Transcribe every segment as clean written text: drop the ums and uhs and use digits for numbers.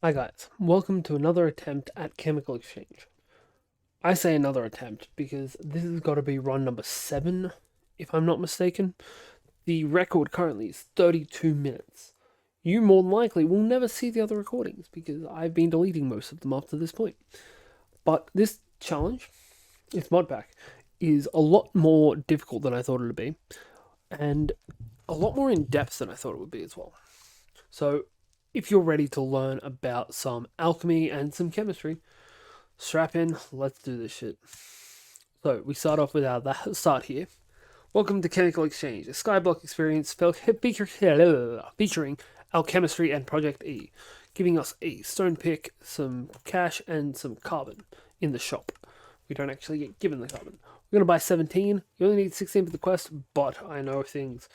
Hi guys, welcome to another attempt at chemical exchange. I say another attempt because this has got to be run number 7, if I'm not mistaken. The record currently is 32 minutes. You more than likely will never see the other recordings because I've been deleting most of them up to this point. But this challenge, this mod pack, is a lot more difficult than I thought it would be, and a lot more in depth than I thought it would be as well. So, if you're ready to learn about some alchemy and some chemistry, strap in, let's do this shit. So, we start off with our start here. Welcome to Chemical Exchange, a skyblock experience featuring alchemistry and Project E, giving us a stone pick, some cash, and some carbon in the shop. We don't actually get given the carbon. We're going to buy 17. You only need 16 for the quest, but I know things.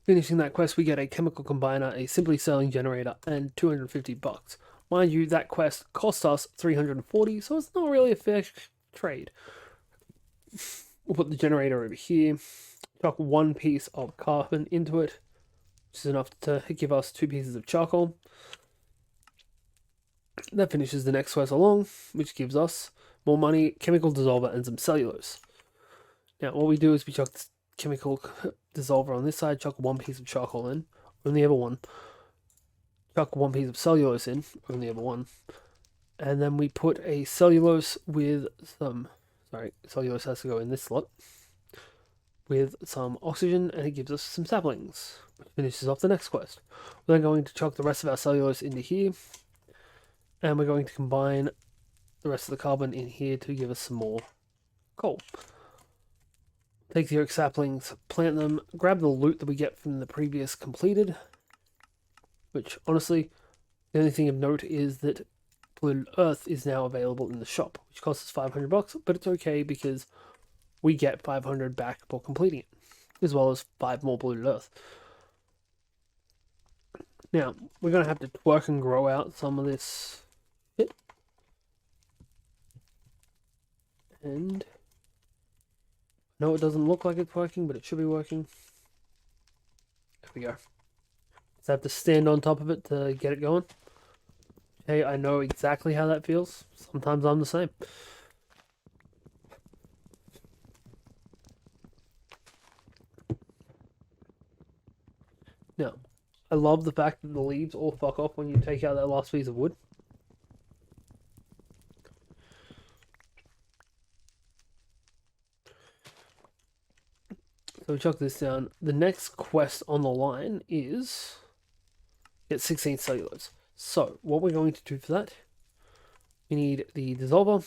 Finishing that quest, we get a chemical combiner, a simply selling generator, and 250 bucks. Mind you, that quest cost us 340, so it's not really a fair trade. We'll put the generator over here, chuck one piece of carbon into it, which is enough to give us 2 pieces of charcoal. That finishes the next quest along, which gives us more money, chemical dissolver, and some cellulose. Now, what we do is we chuck this chemical dissolver on this side, chuck one piece of charcoal in, only ever one. Chuck one piece of cellulose in, only ever one. And then we put a cellulose with some, cellulose has to go in this slot, with some oxygen, and it gives us some saplings, which finishes off the next quest. We're then going to chuck the rest of our cellulose into here, and we're going to combine the rest of the carbon in here to give us some more coal. Take the oak saplings, plant them, grab the loot that we get from the previous completed, which honestly, the only thing of note is that polluted earth is now available in the shop, which costs us 500 bucks, but it's okay because we get 500 back for completing it, as well as 5 more polluted earth. Now, we're going to have to twerk and grow out some of this shit. And no, it doesn't look like it's working, but it should be working. There we go. So I have to stand on top of it to get it going. Hey, I know exactly how that feels. Sometimes I'm the same. Now, I love the fact that the leaves all fuck off when you take out that last piece of wood. So we chuck this down. The next quest on the line is get 16 cellulose. So what we're going to do for that, we need the dissolver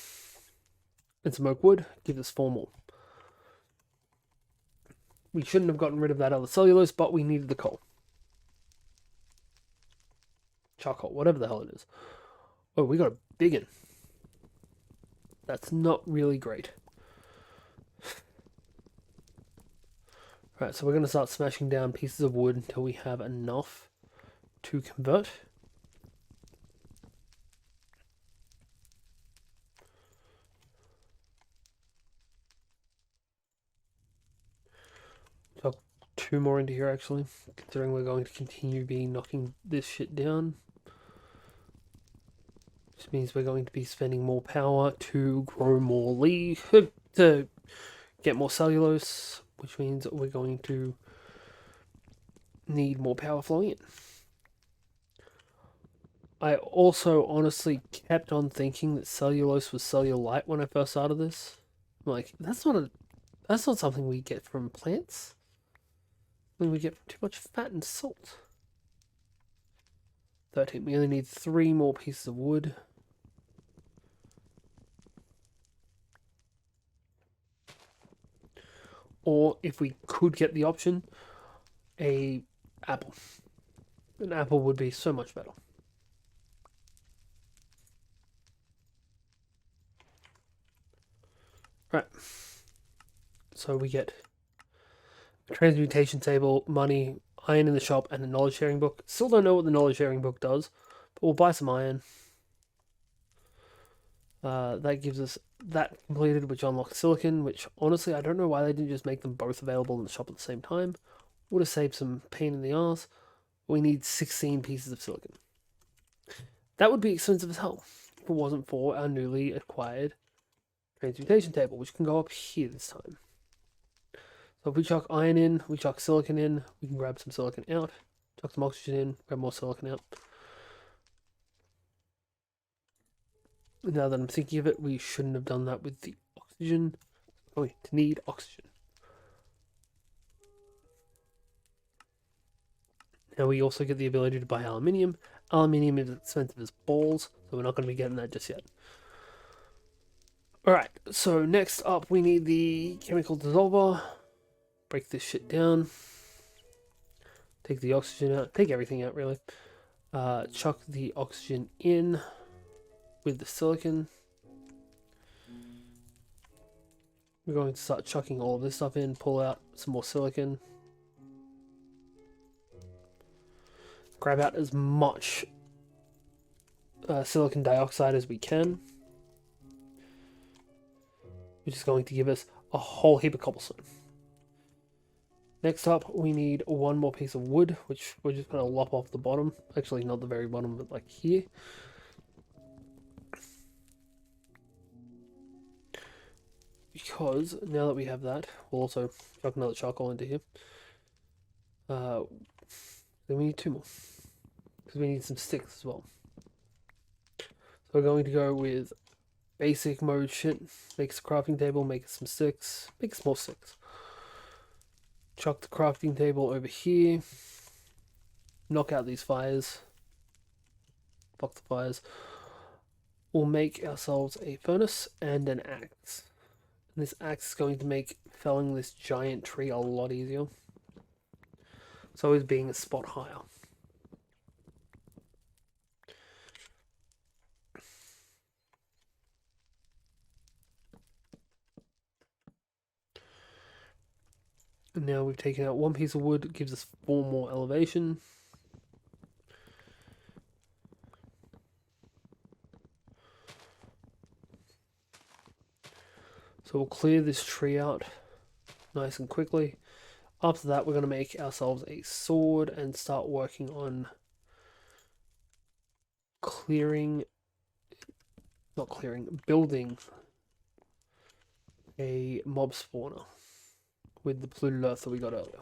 and some oak wood. Give us 4 more. We shouldn't have gotten rid of that other cellulose, but we needed the coal. Charcoal, whatever the hell it is. Oh, we got a big one. That's not really great. Right, so we're going to start smashing down pieces of wood until we have enough to convert. Chuck 2 more into here actually, considering we're going to continue being knocking this shit down. Which means we're going to be spending more power to grow more leaf, to get more cellulose, which means we're going to need more power flowing in. I also honestly kept on thinking that cellulose was cellulite when I first started this. I'm like, that's not something we get from plants. I mean, we get too much fat and salt. 13. We only need 3 more pieces of wood. Or if we could get the option, a apple. An apple would be so much better. Right. So we get a transmutation table, money, iron in the shop, and a knowledge sharing book. Still don't know what the knowledge sharing book does, but we'll buy some iron. That gives us that completed, which unlocks silicon, which honestly I don't know why they didn't just make them both available in the shop at the same time. Would have saved some pain in the ass. We need 16 pieces of silicon. That would be expensive as hell if it wasn't for our newly acquired transmutation table, which can go up here this time. So if we chuck iron in, we chuck silicon in, we can grab some silicon out, chuck some oxygen in, grab more silicon out. Now that I'm thinking of it, we shouldn't have done that with the oxygen. Oh, to need oxygen. Now we also get the ability to buy aluminium. Aluminium is expensive as balls, so we're not going to be getting that just yet. Alright, so next up we need the chemical dissolver. Break this shit down. Take the oxygen out. Take everything out, really. Chuck the oxygen in with the silicon. We're going to start chucking all of this stuff in. Pull out some more silicon. Grab out as much silicon dioxide as we can, which is going to give us a whole heap of cobblestone. Next up, we need one more piece of wood, which we're just going to lop off the bottom. Actually, not the very bottom, but like here. Because now that we have that, we'll also chuck another charcoal into here. Then we need 2 more. Because we need some sticks as well. So we're going to go with basic mode shit. Make us a crafting table, make us some sticks, make us more sticks. Chuck the crafting table over here. Knock out these fires. Fuck the fires. We'll make ourselves a furnace and an axe. And this axe is going to make felling this giant tree a lot easier. So is being a spot higher. And now we've taken out 1 piece of wood, it gives us 4 more elevation. So we'll clear this tree out nice and quickly. After that, we're going to make ourselves a sword and start working on building a mob spawner with the polluted earth that we got earlier.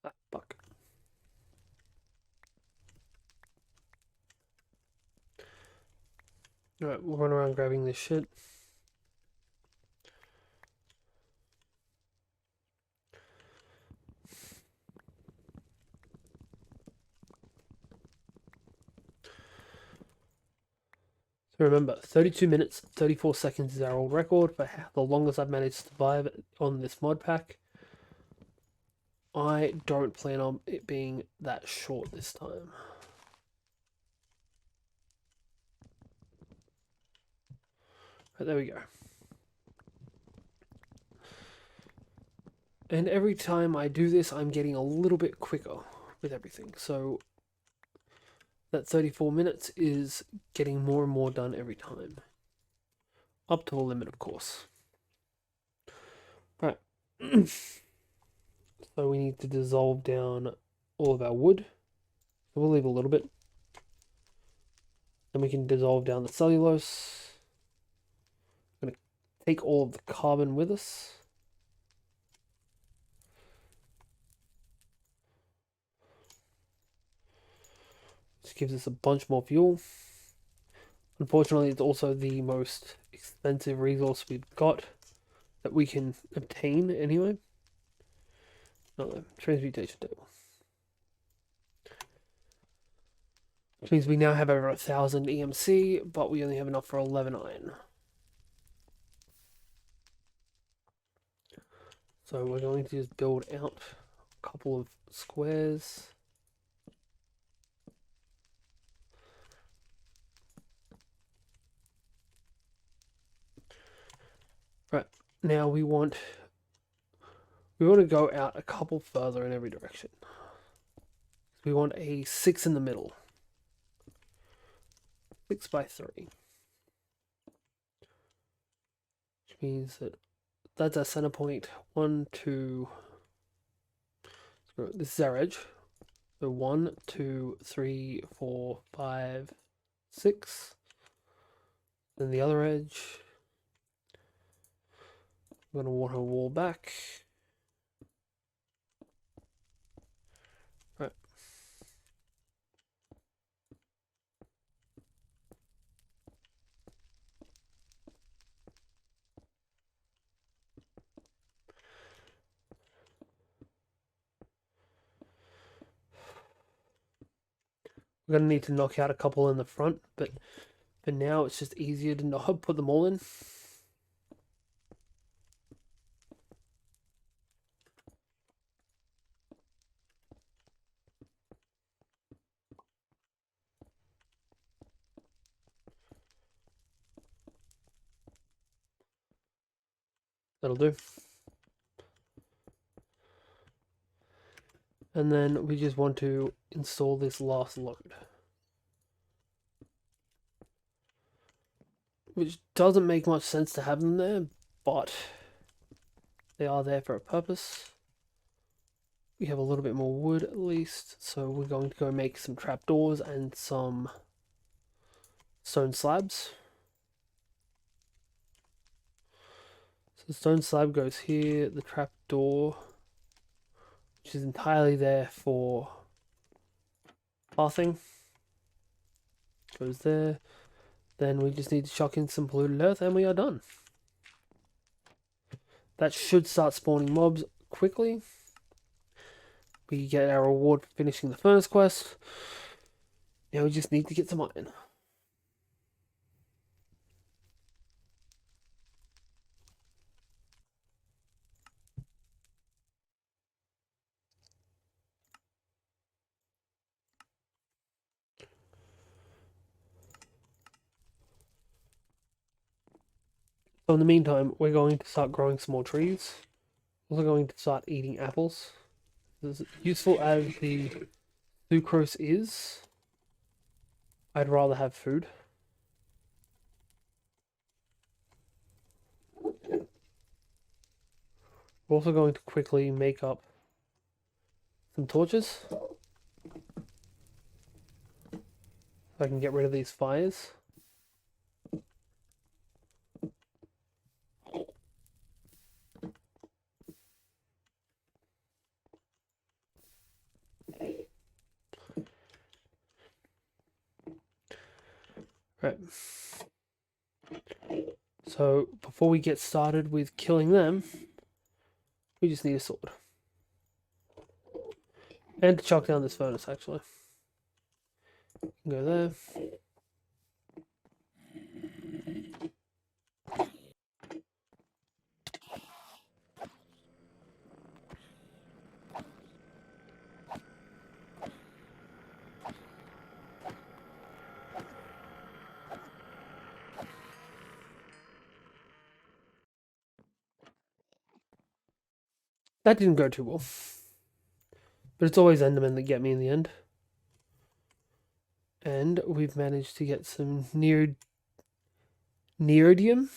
Ah, fuck. Alright, we'll run around grabbing this shit. So remember, 32 minutes, 34 seconds is our old record for the longest I've managed to survive on this mod pack. I don't plan on it being that short this time. But there we go. And every time I do this, I'm getting a little bit quicker with everything. So that 34 minutes is getting more and more done every time. Up to a limit, of course. Right. So we need to dissolve down all of our wood. So we'll leave a little bit. Then we can dissolve down the cellulose. I'm going to take all of the carbon with us. This gives us a bunch more fuel. Unfortunately, it's also the most expensive resource we've got that we can obtain anyway. No, transmutation table. Which means we now have over 1,000 EMC, but we only have enough for 11 iron. So we're going to just build out a couple of squares. Right, Now we want to go out a couple further in every direction. We want a 6 in the middle. 6 by 3. Which means that that's our center point. 1, 2. This is our edge. So 1, 2, 3, 4, 5, 6. Then the other edge. I'm going to want a wall back. Right. We're going to need to knock out a couple in the front, but for now it's just easier to not put them all in. That'll do. And then we just want to install this last load, which doesn't make much sense to have them there, but they are there for a purpose. We have a little bit more wood at least, so we're going to go make some trapdoors and some stone slabs. So the stone slab goes here, the trapdoor, which is entirely there for pathing, goes there. Then we just need to chuck in some polluted earth and we are done. That should start spawning mobs quickly. We get our reward for finishing the furnace quest. Now we just need to get some iron. So in the meantime, we're going to start growing some more trees. Also going to start eating apples. As useful as the sucrose is, I'd rather have food. We're also going to quickly make up some torches, so I can get rid of these fires. Right. So before we get started with killing them, we just need a sword. And to chuck down this furnace, actually. Go there. That didn't go too well. But it's always Endermen that get me in the end. And we've managed to get some neodymium,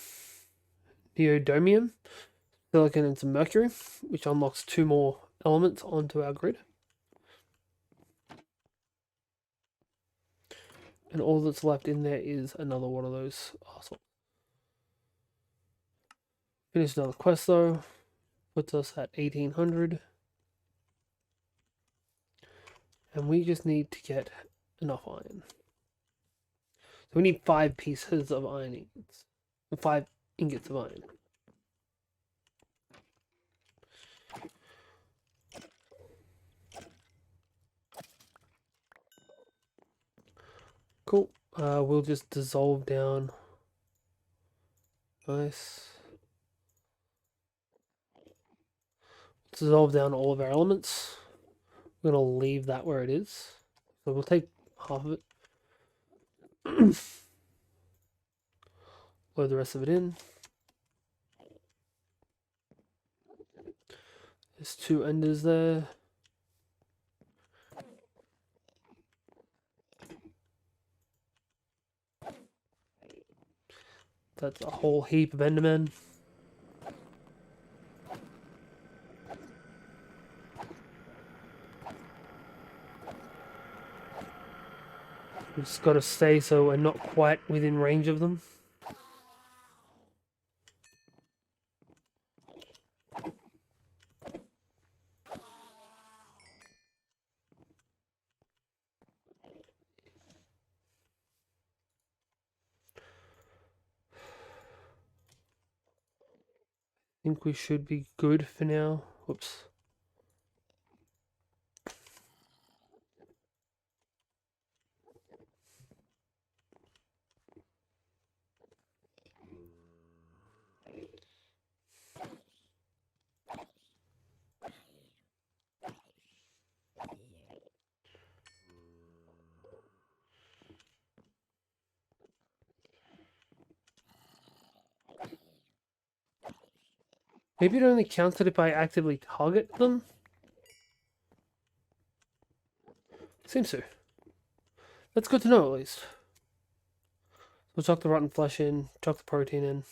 silicon, and some mercury, which unlocks 2 more elements onto our grid. And all that's left in there is another one of those assholes. Finished another quest though. Puts us at 1800. And we just need to get enough iron. So we need 5 pieces of iron ingots. 5 ingots of iron. Cool. We'll just dissolve down. Nice. Dissolve down all of our elements. We're going to leave that where it is. So we'll take half of it. Load the rest of it in. There's 2 enders there. That's a whole heap of endermen. We just gotta stay so we're not quite within range of them. I think we should be good for now. Whoops. Maybe it only counts it if I actively target them? Seems so. That's good to know, at least. We'll chuck the rotten flesh in, chuck the protein in.